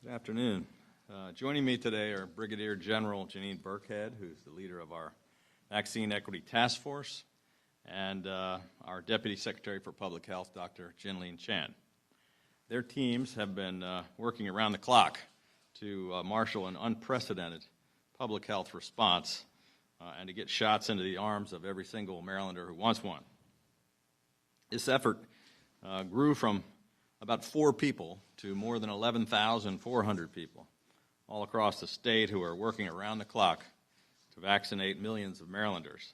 Good afternoon. Joining me today are Brigadier General Janine Burkhead, who's the leader of our Vaccine Equity Task Force, and our Deputy Secretary for Public Health, Dr. Jinlin Chan. Their teams have been working around the clock to marshal an unprecedented public health response and to get shots into the arms of every single Marylander who wants one. This effort grew from about 4 people to more than 11,400 people all across the state who are working around the clock to vaccinate millions of Marylanders.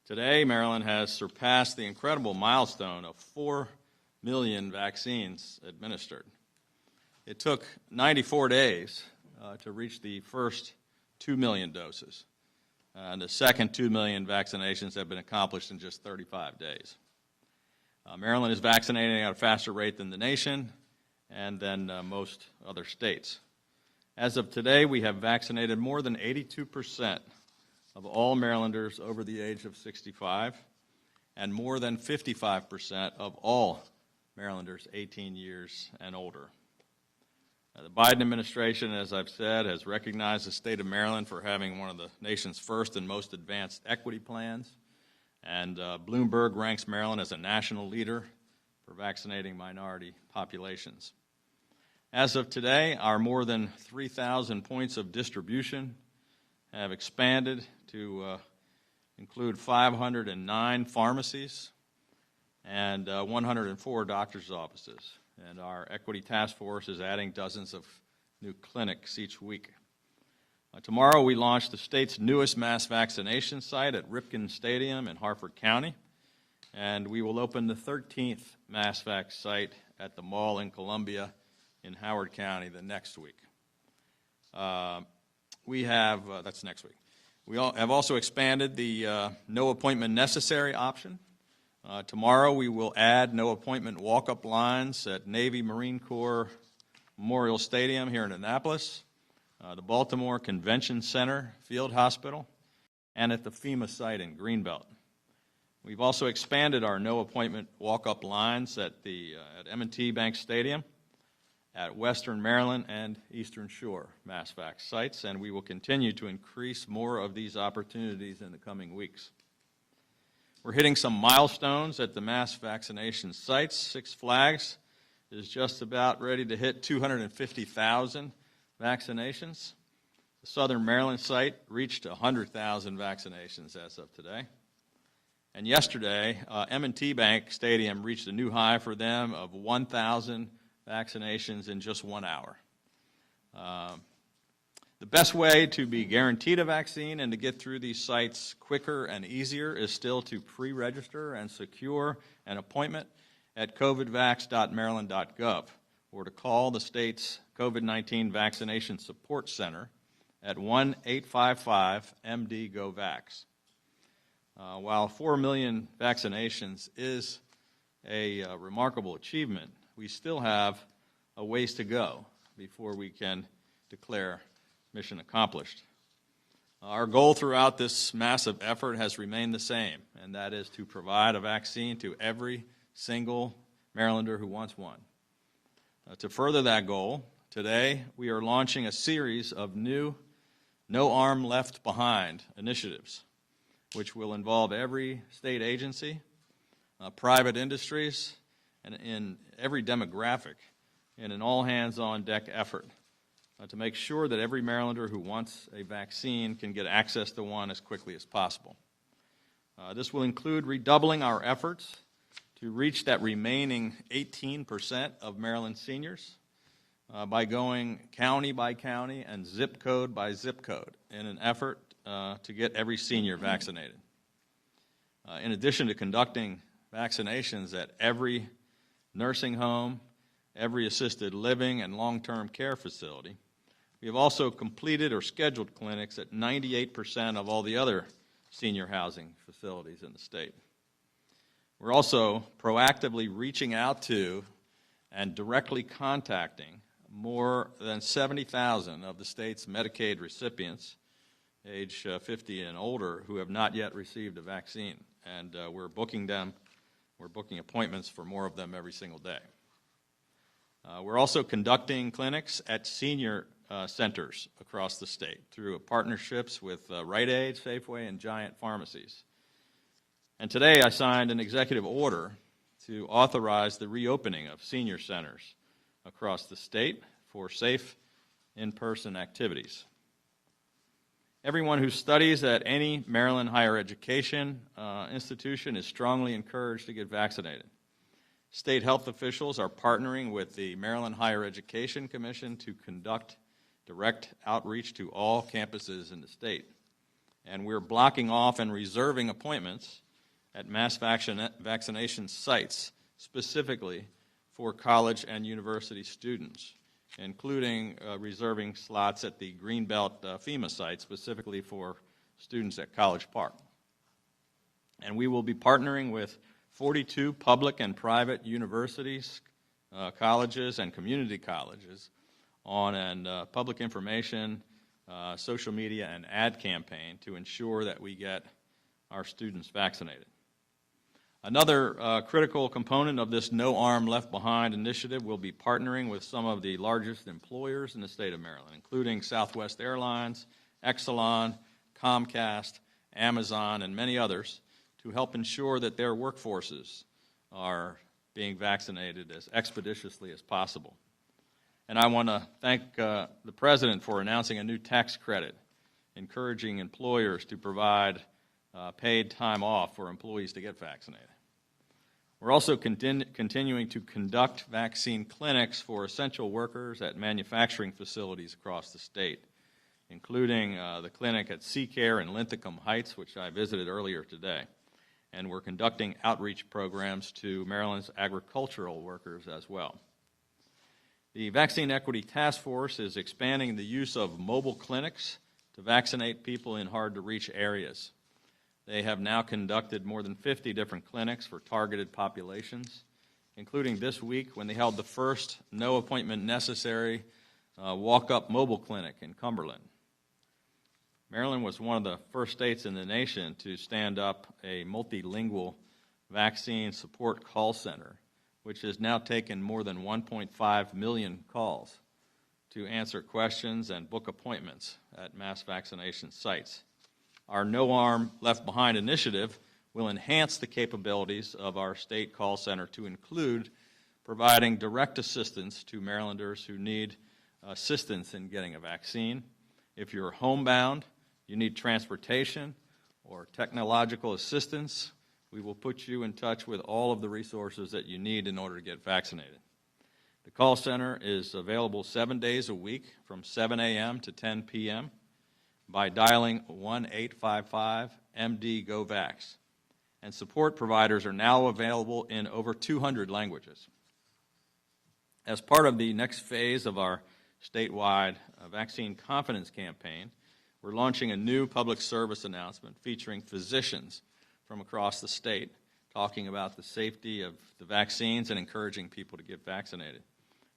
Today, Maryland has surpassed the incredible milestone of 4 million vaccines administered. It took 94 days to reach the first 2 million doses, and the second 2 million vaccinations have been accomplished in just 35 days. Maryland is vaccinating at a faster rate than the nation and than most other states. As of today, we have vaccinated more than 82% of all Marylanders over the age of 65 and more than 55% of all Marylanders 18 years and older. The Biden administration, as I've said, has recognized the state of Maryland for having one of the nation's first and most advanced equity plans. And Bloomberg ranks Maryland as a national leader for vaccinating minority populations. As of today, our more than 3,000 points of distribution have expanded to include 509 pharmacies and 104 doctor's offices. And our Equity Task Force is adding dozens of new clinics each week. Tomorrow we launch the state's newest mass vaccination site at Ripken Stadium in Harford County, and we will open the 13th mass vac site at the Mall in Columbia in Howard County the next week. That's next week. We have also expanded the no appointment necessary option. Tomorrow we will add no appointment walk-up lines at Navy Marine Corps Memorial Stadium here in Annapolis, the Baltimore Convention Center Field Hospital, and at the FEMA site in Greenbelt. We've also expanded our no-appointment walk-up lines at M&T Bank Stadium, at Western Maryland and Eastern Shore Mass Vac sites, and we will continue to increase more of these opportunities in the coming weeks. We're hitting some milestones at the mass vaccination sites. Six Flags is just about ready to hit 250,000 vaccinations. The Southern Maryland site reached 100,000 vaccinations as of today. And yesterday, M&T Bank Stadium reached a new high for them of 1,000 vaccinations in just 1 hour. The best way to be guaranteed a vaccine and to get through these sites quicker and easier is still to pre-register and secure an appointment at covidvax.maryland.gov or to call the state's COVID-19 Vaccination Support Center at 1-855-MD-GO-VAX. While 4 million vaccinations is a remarkable achievement, we still have a ways to go before we can declare mission accomplished. Our goal throughout this massive effort has remained the same, and that is to provide a vaccine to every single Marylander who wants one. To further that goal, today we are launching a series of new No Arm Left Behind initiatives, which will involve every state agency, private industries, and in every demographic in an all-hands-on-deck effort to make sure that every Marylander who wants a vaccine can get access to one as quickly as possible. This will include redoubling our efforts to reach that remaining 18% of Maryland seniors by going county by county and zip code by zip code in an effort to get every senior vaccinated. In addition to conducting vaccinations at every nursing home, every assisted living and long-term care facility, we have also completed or scheduled clinics at 98% of all the other senior housing facilities in the state. We're also proactively reaching out to and directly contacting more than 70,000 of the state's Medicaid recipients age 50 and older who have not yet received a vaccine, and we're booking appointments for more of them every single day. We're also conducting clinics at senior centers across the state through partnerships with Rite Aid, Safeway, and Giant pharmacies. And today I signed an executive order to authorize the reopening of senior centers across the state for safe in-person activities. Everyone who studies at any Maryland higher education institution is strongly encouraged to get vaccinated. State health officials are partnering with the Maryland Higher Education Commission to conduct direct outreach to all campuses in the state. And we're blocking off and reserving appointments at mass vaccination sites, specifically for college and university students, including reserving slots at the Greenbelt FEMA site, specifically for students at College Park. And we will be partnering with 42 public and private universities, colleges, and community colleges on a public information, social media, and ad campaign to ensure that we get our students vaccinated. Another critical component of this No Arm Left Behind initiative will be partnering with some of the largest employers in the state of Maryland, including Southwest Airlines, Exelon, Comcast, Amazon, and many others, to help ensure that their workforces are being vaccinated as expeditiously as possible. And I want to thank the President for announcing a new tax credit, encouraging employers to provide paid time off for employees to get vaccinated. We're also continuing to conduct vaccine clinics for essential workers at manufacturing facilities across the state, including the clinic at Seacare in Linthicum Heights, which I visited earlier today. And we're conducting outreach programs to Maryland's agricultural workers as well. The Vaccine Equity Task Force is expanding the use of mobile clinics to vaccinate people in hard-to-reach areas. They have now conducted more than 50 different clinics for targeted populations, including this week when they held the first no appointment necessary walk-up mobile clinic in Cumberland. Maryland was one of the first states in the nation to stand up a multilingual vaccine support call center, which has now taken more than 1.5 million calls to answer questions and book appointments at mass vaccination sites. Our No Arm Left Behind initiative will enhance the capabilities of our state call center to include providing direct assistance to Marylanders who need assistance in getting a vaccine. If you're homebound, you need transportation or technological assistance, we will put you in touch with all of the resources that you need in order to get vaccinated. The call center is available 7 days a week from 7 a.m. to 10 p.m. by dialing 1-855-MD-GO-VAX. And support providers are now available in over 200 languages. As part of the next phase of our statewide vaccine confidence campaign, we're launching a new public service announcement featuring physicians from across the state talking about the safety of the vaccines and encouraging people to get vaccinated.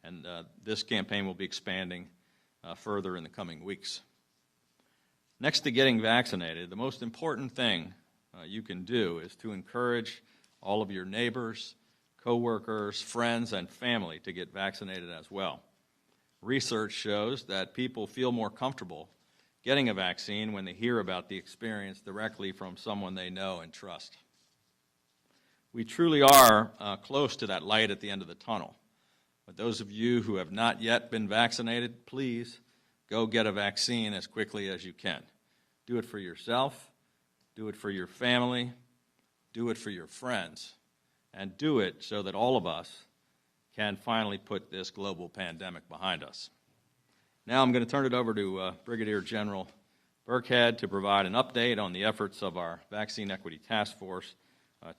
And this campaign will be expanding further in the coming weeks. Next to getting vaccinated, the most important thing you can do is to encourage all of your neighbors, coworkers, friends, and family to get vaccinated as well. Research shows that people feel more comfortable getting a vaccine when they hear about the experience directly from someone they know and trust. We truly are close to that light at the end of the tunnel. But those of you who have not yet been vaccinated, please go get a vaccine as quickly as you can. Do it for yourself, do it for your family, do it for your friends, and do it so that all of us can finally put this global pandemic behind us. Now I'm going to turn it over to Brigadier General Burkhead to provide an update on the efforts of our Vaccine Equity Task Force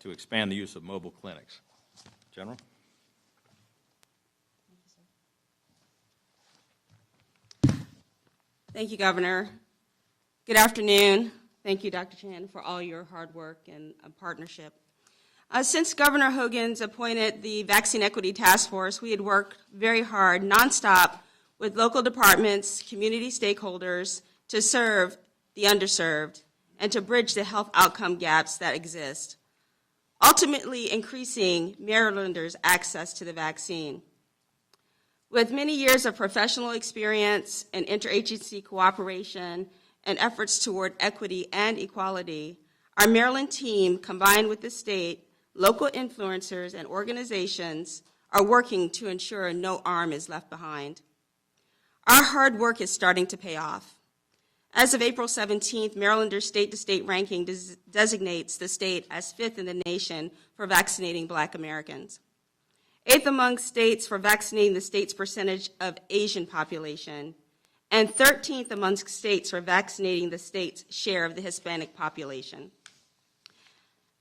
to expand the use of mobile clinics. General? Thank you, Governor. Good afternoon. Thank you, Dr. Chan, for all your hard work and partnership. Since Governor Hogan's appointed the Vaccine Equity Task Force, we had worked very hard, nonstop, with local departments, community stakeholders, to serve the underserved and to bridge the health outcome gaps that exist, ultimately increasing Marylanders' access to the vaccine. With many years of professional experience and interagency cooperation and efforts toward equity and equality, our Maryland team, combined with the state, local influencers, and organizations, are working to ensure no arm is left behind. Our hard work is starting to pay off. As of April 17th, Marylanders' state-to-state ranking designates the state as 5th in the nation for vaccinating Black Americans, 8th among states for vaccinating the state's percentage of Asian population, and 13th amongst states for vaccinating the state's share of the Hispanic population.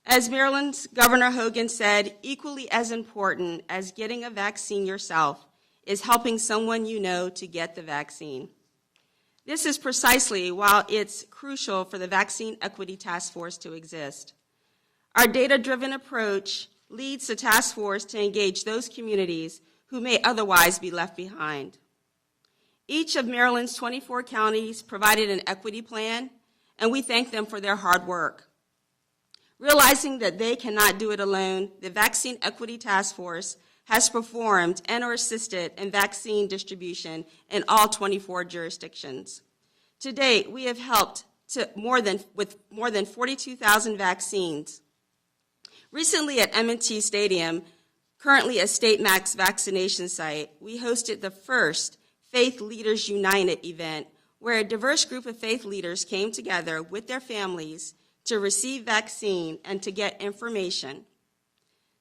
As Maryland's Governor Hogan said, equally as important as getting a vaccine yourself is helping someone you know to get the vaccine. This is precisely why it's crucial for the Vaccine Equity Task Force to exist. Our data-driven approach leads the task force to engage those communities who may otherwise be left behind. Each of Maryland's 24 counties provided an equity plan, and we thank them for their hard work. Realizing that they cannot do it alone, the Vaccine Equity Task Force has performed and or assisted in vaccine distribution in all 24 jurisdictions. To date, we have helped with more than 42,000 vaccines. Recently at M&T Stadium, currently a state max vaccination site, we hosted the first Faith Leaders United event where a diverse group of faith leaders came together with their families to receive vaccine and to get information.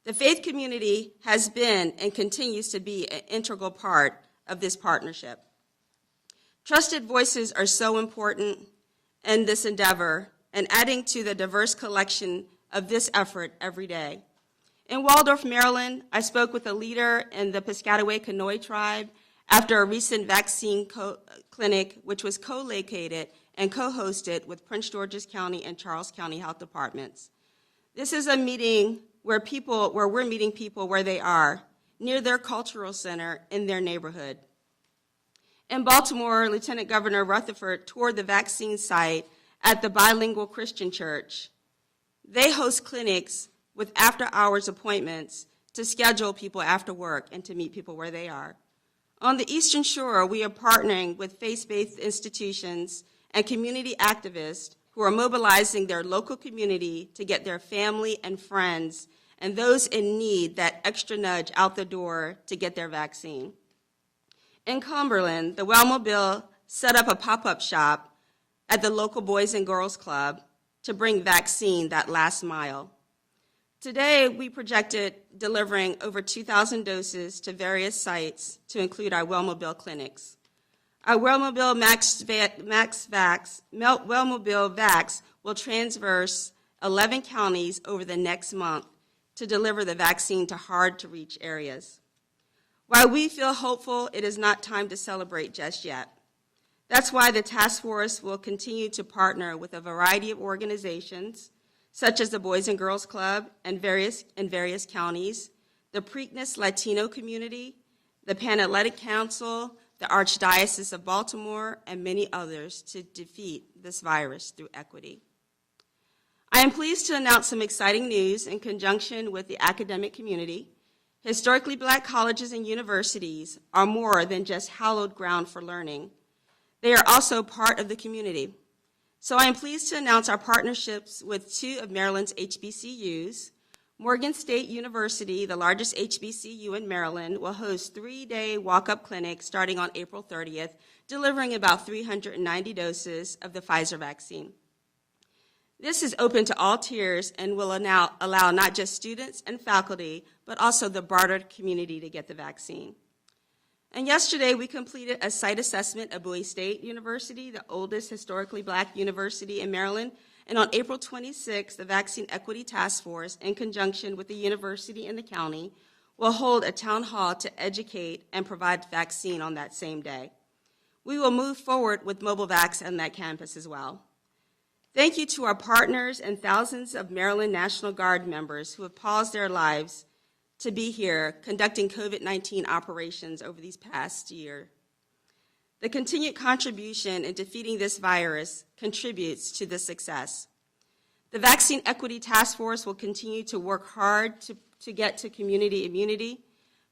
The faith community has been and continues to be an integral part of this partnership. Trusted voices are so important in this endeavor and adding to the diverse collection of this effort every day. In Waldorf, Maryland, I spoke with a leader in the Piscataway Conoy tribe after a recent vaccine clinic, which was co-located and co-hosted with Prince George's County and Charles County Health Departments. This is a meeting where we're meeting people where they are, near their cultural center in their neighborhood. In Baltimore, Lieutenant Governor Rutherford toured the vaccine site at the Bilingual Christian Church. They host clinics with after-hours appointments to schedule people after work and to meet people where they are. On the Eastern Shore, we are partnering with faith-based institutions and community activists who are mobilizing their local community to get their family and friends and those in need that extra nudge out the door to get their vaccine. In Cumberland, the Wellmobile set up a pop-up shop at the local Boys and Girls Club to bring vaccine that last mile. Today, we projected delivering over 2,000 doses to various sites to include our Wellmobile clinics. Our Wellmobile Vax will traverse 11 counties over the next month to deliver the vaccine to hard-to-reach areas. While we feel hopeful, it is not time to celebrate just yet. That's why the task force will continue to partner with a variety of organizations, such as the Boys and Girls Club in various counties, the Preakness Latino community, the Pan-Atlantic Council, the Archdiocese of Baltimore, and many others to defeat this virus through equity. I am pleased to announce some exciting news in conjunction with the academic community. Historically Black colleges and universities are more than just hallowed ground for learning. They are also part of the community. So I am pleased to announce our partnerships with two of Maryland's HBCUs. Morgan State University, the largest HBCU in Maryland, will host 3-day walk-up clinics starting on April 30th, delivering about 390 doses of the Pfizer vaccine. This is open to all tiers and will allow not just students and faculty, but also the broader community to get the vaccine. And yesterday, we completed a site assessment at Bowie State University, the oldest historically Black university in Maryland. And on April 26th, the Vaccine Equity Task Force, in conjunction with the university and the county, will hold a town hall to educate and provide vaccine on that same day. We will move forward with mobile vax on that campus as well. Thank you to our partners and thousands of Maryland National Guard members who have paused their lives to be here conducting COVID-19 operations over these past year. The continued contribution in defeating this virus contributes to this success. The Vaccine Equity Task Force will continue to work hard to get to community immunity.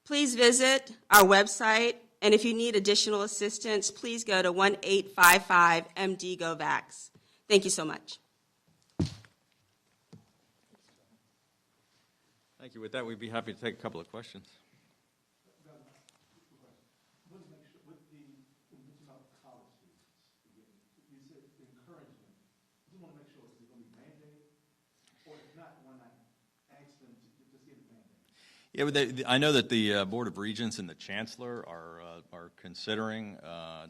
Please visit our website And if you need additional assistance, please go to 1-855-MD-GO-VAX. Thank you so much. Thank you. With that, we'd be happy to take a couple of questions. Yeah, I know that the Board of Regents and the Chancellor are considering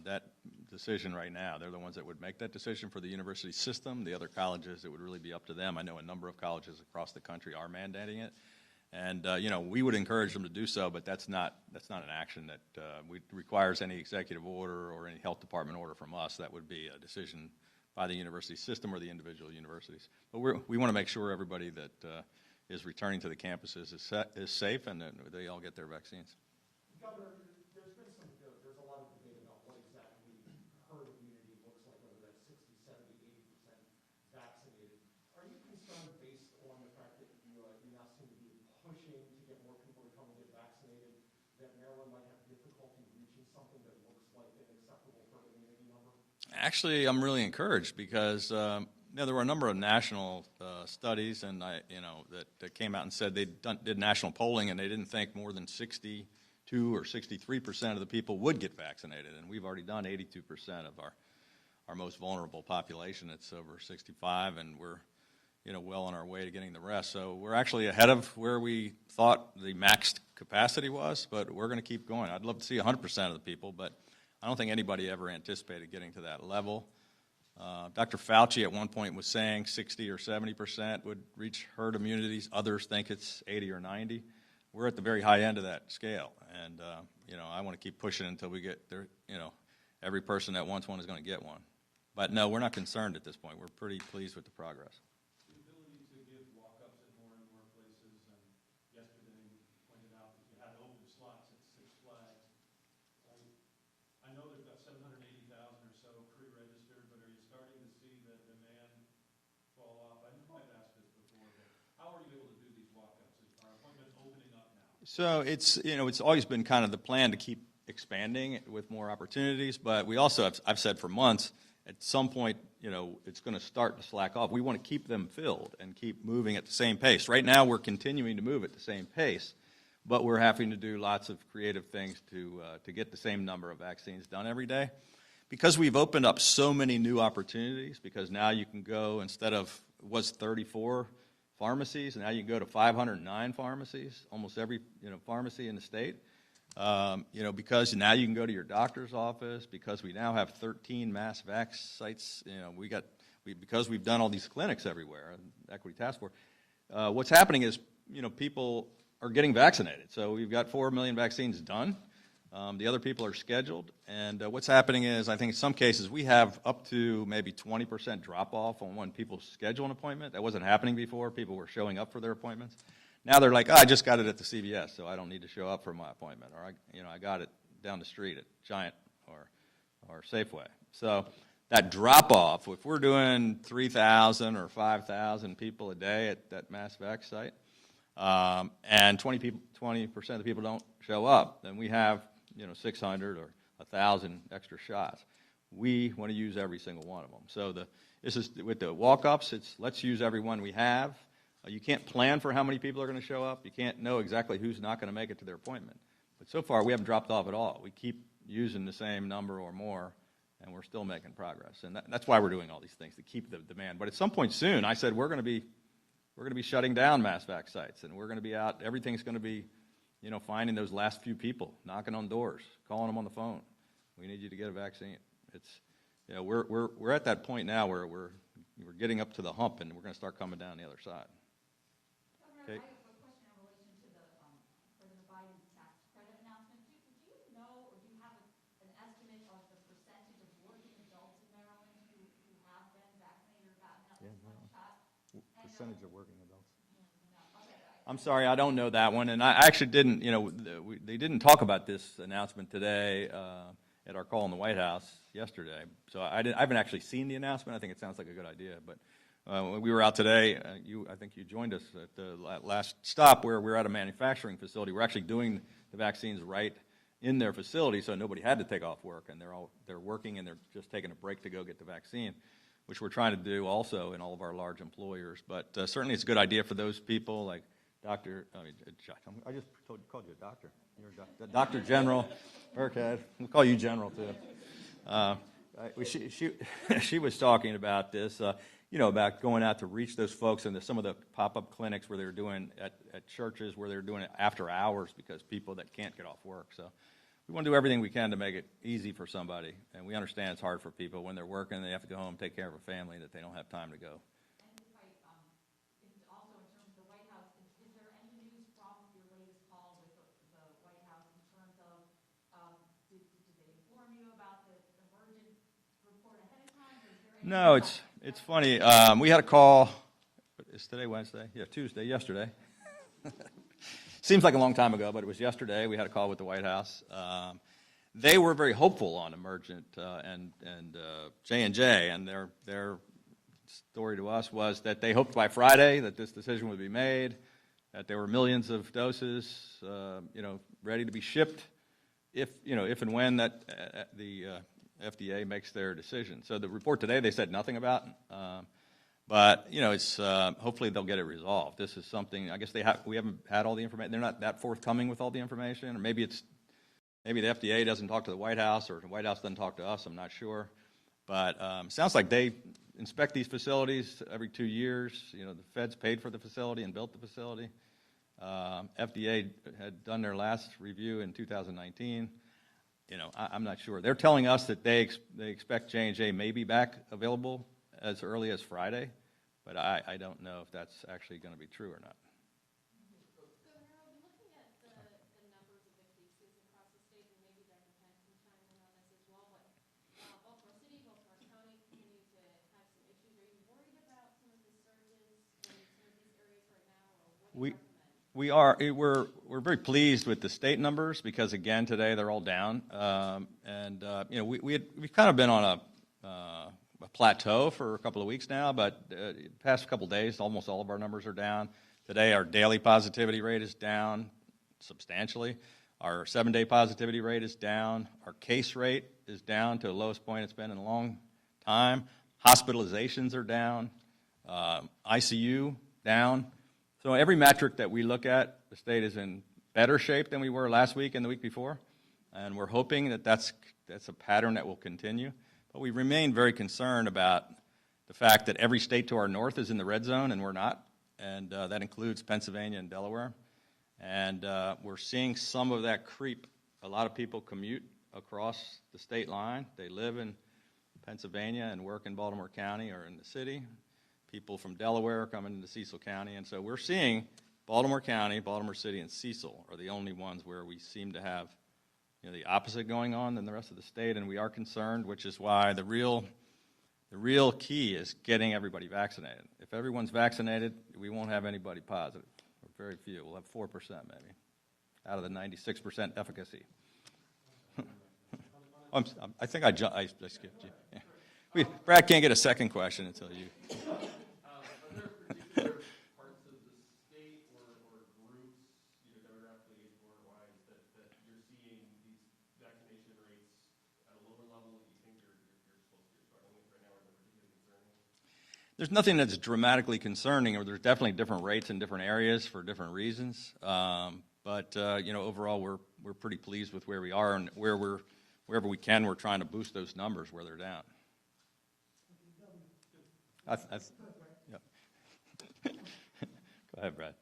that decision right now. They're the ones that would make that decision for the university system. The other colleges, it would really be up to them. I know a number of colleges across the country are mandating it, and we would encourage them to do so. But that's not an action that requires any executive order or any health department order from us. That would be a decision by the university system or the individual universities. But we want to make sure everybody that is returning to the campuses is safe and that they all get their vaccines. Governor, there's a lot of debate about what exactly herd immunity looks like, whether that's 60, 70, 80% vaccinated. Are you concerned based on the fact that you now seem to be pushing to get more people to come and get vaccinated, that Maryland might have difficulty reaching something that looks like an acceptable herd immunity number? Actually, I'm really encouraged because there were a number of national studies and that came out and said they did national polling and they didn't think more than 62 or 63% of the people would get vaccinated, and we've already done 82% of our most vulnerable population. It's over 65, and we're well on our way to getting the rest. So we're actually ahead of where we thought the maxed capacity was, but we're going to keep going. I'd love to see 100% of the people, but I don't think anybody ever anticipated getting to that level. Dr. Fauci at one point was saying 60 or 70% would reach herd immunities. Others think it's 80 or 90. We're at the very high end of that scale, and I want to keep pushing until we get there. Every person that wants one is going to get one. But no, we're not concerned at this point. We're pretty pleased with the progress. The ability to give walk-ups at more and more places, and yesterday you pointed out that you had open slots at Six Flags. I know they've got 780,000 or so pre-registered, but are you starting to see the demand fall off? I might have asked this before, but how are you able to do these walk-ups? Are appointments opening up now? So it's always been kind of the plan to keep expanding with more opportunities, but we also I've said for months, at some point, it's going to start to slack off. We want to keep them filled and keep moving at the same pace. Right now, we're continuing to move at the same pace, but we're having to do lots of creative things to get the same number of vaccines done every day. Because we've opened up so many new opportunities, because now you can go, instead of was 34 pharmacies, and now you can go to 509 pharmacies, almost every pharmacy in the state. Because now you can go to your doctor's office, because we now have 13 mass vax sites, because we've done all these clinics everywhere, Equity Task Force, what's happening is, people are getting vaccinated. So we've got 4 million vaccines done. The other people are scheduled. And what's happening is, I think in some cases, we have up to maybe 20% drop-off on when people schedule an appointment. That wasn't happening before. People were showing up for their appointments. Now they're like, I just got it at the CVS, so I don't need to show up for my appointment. Or, I got it down the street at Giant or Safeway. So that drop-off, if we're doing 3,000 or 5,000 people a day at that mass vax site, and 20% of the people don't show up, then we have 600 or 1,000 extra shots. We want to use every single one of them. So this is with the walk-ups. It's let's use every one we have. You can't plan for how many people are going to show up. You can't know exactly who's not going to make it to their appointment. But so far, we haven't dropped off at all. We keep using the same number or more, and we're still making progress. And that's why we're doing all these things, to keep the demand. But at some point soon, I said we're going to be shutting down mass vax sites, and we're going to be out. Everything's going to be, finding those last few people, knocking on doors, calling them on the phone. We need you to get a vaccine. It's, we're at that point now where we're getting up to the hump, and we're going to start coming down the other side. Governor, I have a question in relation to President Biden's tax credit announcement. Do you know, or do you have an estimate of the percentage of working adults in Maryland who have been vaccinated or gotten at least one shot? Percentage of working adults. I'm sorry, I don't know that one, and I actually didn't. They didn't talk about this announcement today at our call in the White House yesterday. So I haven't actually seen the announcement. I think it sounds like a good idea, but. When we were out today, I think you joined us at the last stop where we're at a manufacturing facility. We're actually doing the vaccines right in their facility, so nobody had to take off work, and they're working and they're just taking a break to go get the vaccine, which we're trying to do also in all of our large employers. But certainly it's a good idea for those people like I just called you a doctor. You're a Dr. General Burkhead. We'll call you General too. She was talking about this, about going out to reach those folks and some of the pop-up clinics where they're doing at churches where they're doing it after hours because people that can't get off work. So we want to do everything we can to make it easy for somebody, and we understand it's hard for people when they're working, they have to go home, take care of a family, that they don't have time to go. Also in terms of the White House, is there any news from your latest call with the White House in terms of, did they inform you about the emergent report ahead of time? Or is there any No, it's funny. We had a call. Is today Wednesday? Yeah, Tuesday, yesterday. Seems like a long time ago, but it was yesterday. We had a call with the White House. They were very hopeful on Emergent and J&J, and their story to us was that they hoped by Friday that this decision would be made, that there were millions of doses, ready to be shipped, if and when that the FDA makes their decision. So the report today they said nothing about. But it's hopefully they'll get it resolved. This is something I guess we haven't had all the information. They're not that forthcoming with all the information, or maybe the FDA doesn't talk to the White House, or the White House doesn't talk to us. I'm not sure, but it sounds like they inspect these facilities every 2 years. The feds paid for the facility and built the facility. FDA had done their last review in 2019. I'm not sure. They're telling us that they expect J&J may be back available as early as Friday, but I don't know if that's actually going to be true or not. Governor, I'll be looking at the numbers of the cases across the state, and maybe Dr. Penn can chime in on this as well, but Baltimore City, Baltimore County continue to have some issues. Are you worried about some of the surges in some of these areas right now, or what do you recommend? We are. We're very pleased with the state numbers because, again, today they're all down. We've kind of been on a plateau for a couple of weeks now, but the past couple of days, almost all of our numbers are down. Today, our daily positivity rate is down substantially. Our 7-day positivity rate is down. Our case rate is down to the lowest point it's been in a long time. Hospitalizations are down. ICU down. So every metric that we look at, the state is in better shape than we were last week and the week before, and we're hoping that that's a pattern that will continue. But we remain very concerned about the fact that every state to our north is in the red zone and we're not, and that includes Pennsylvania and Delaware. And we're seeing some of that creep. A lot of people commute across the state line. They live in Pennsylvania and work in Baltimore County or in the city. People from Delaware are coming into Cecil County. And so we're seeing Baltimore County, Baltimore City, and Cecil are the only ones where we seem to have the opposite going on than the rest of the state, and we are concerned, which is why the real key is getting everybody vaccinated. If everyone's vaccinated, we won't have anybody positive, or very few. We'll have 4% maybe, out of the 96% efficacy. I think I skipped you. Yeah. Brad can't get a second question until you. Are there particular parts of the state or groups, demographically, age-wise, that you're seeing these vaccination rates at a lower level that you think you're struggling with right now, or they're particularly concerning? There's nothing that's dramatically concerning, or there's definitely different rates in different areas for different reasons. But overall, we're pretty pleased with where we are, and wherever we can, we're trying to boost those numbers where they're down. Yep. Go ahead, Brad.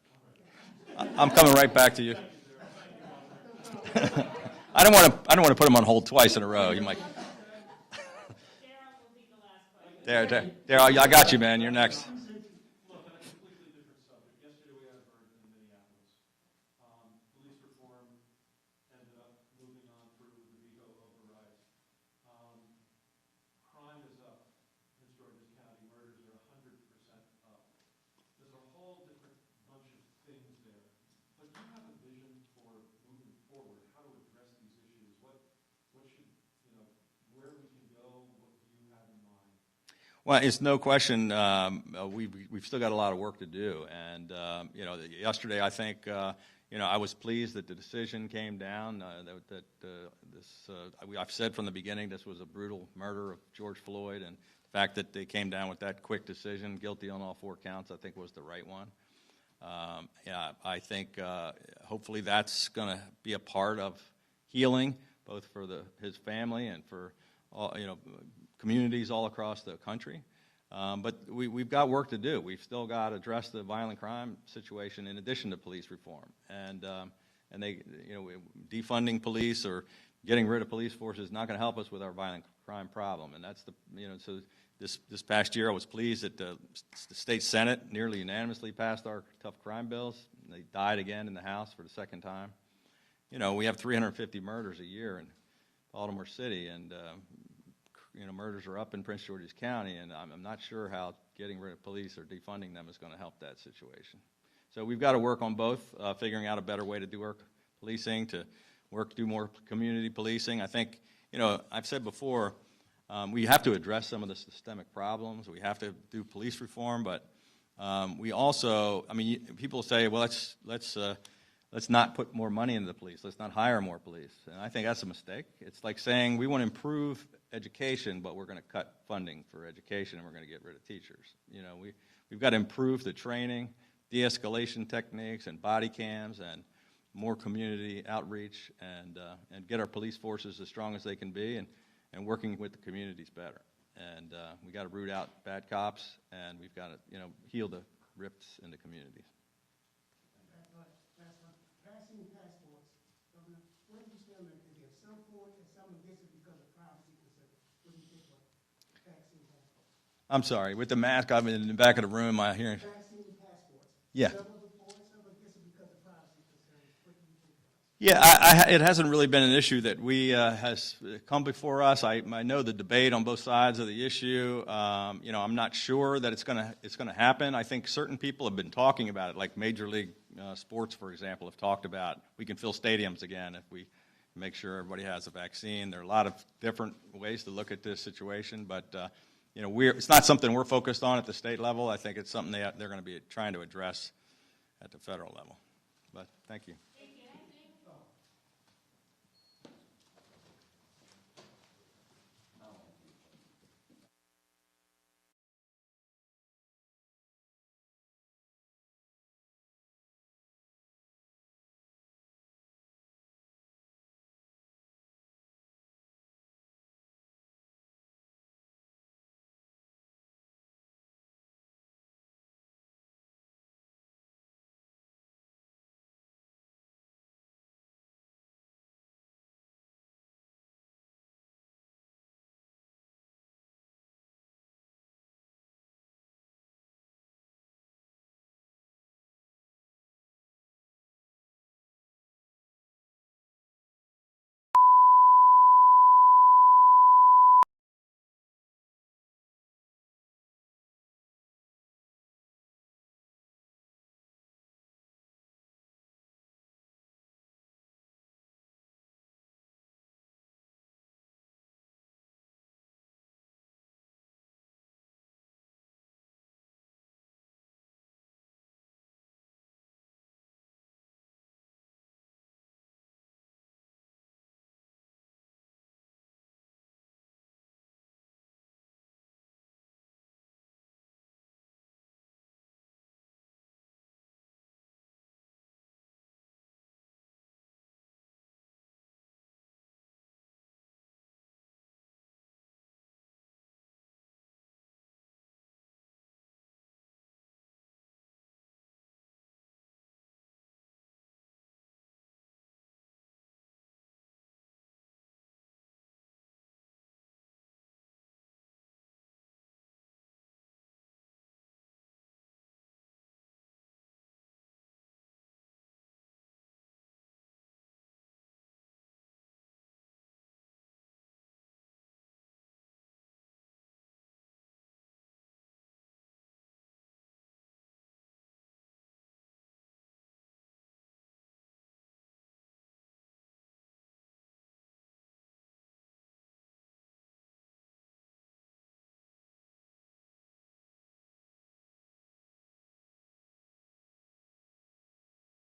I'm coming right back to you. I don't want to put him on hold twice in a row. You might. There. I got you, man. You're next. Look, on a completely different subject. Yesterday we had a burden in Minneapolis. Police reform ended up moving on through the veto overrides. Crime is up in Georgia County. Murders are 100% up. There's a whole different bunch of things there. But do you have a vision for moving forward, how to address these issues? What should, where we can go? What do you have in mind? Well, it's no question we've still got a lot of work to do, and yesterday I think I was pleased that the decision came down, I've said from the beginning this was a brutal murder of George Floyd, and the fact that they came down with that quick decision, guilty on all 4 counts, I think was the right one. I think hopefully that's going to be a part of healing, both for his family and for all, communities all across the country. But we've got work to do. We've still got to address the violent crime situation in addition to police reform. And defunding police or getting rid of police force is not going to help us with our violent crime problem. And that's so this past year I was pleased that the state Senate nearly unanimously passed our tough crime bills. They died again in the House for the second time. We have 350 murders a year in Baltimore City, and murders are up in Prince George's County, and I'm not sure how getting rid of police or defunding them is going to help that situation. So we've got to work on both, figuring out a better way to do our policing, to do more community policing. I think, I've said before, we have to address some of the systemic problems. We have to do police reform, but we also, people say, well, let's not put more money into the police. Let's not hire more police. And I think that's a mistake. It's like saying we want to improve education, but we're going to cut funding for education and we're going to get rid of teachers. We've got to improve the training, de-escalation techniques, and body cams, and more community outreach, and get our police forces as strong as they can be, and working with the communities better. And we got to root out bad cops, and we've got to heal the rifts in the communities. Vaccine passports, Governor, where do you stand on it? Is there some for it and some against it because of privacy concerns? What do you think about vaccine passports? I'm sorry, with the mask, I'm in the back of the room. I hear. Vaccine passports. Yeah. Some of it for it, some against it because of privacy concerns. What do you think about it? Yeah, it hasn't really been an issue that has come before us. I know the debate on both sides of the issue. I'm not sure that it's gonna happen. I think certain people have been talking about it, like Major League Sports, for example, have talked about we can fill stadiums again if we make sure everybody has a vaccine. There are a lot of different ways to look at this situation, but it's not something we're focused on at the state level. I think it's something they're going to be trying to address at the federal level. But thank you.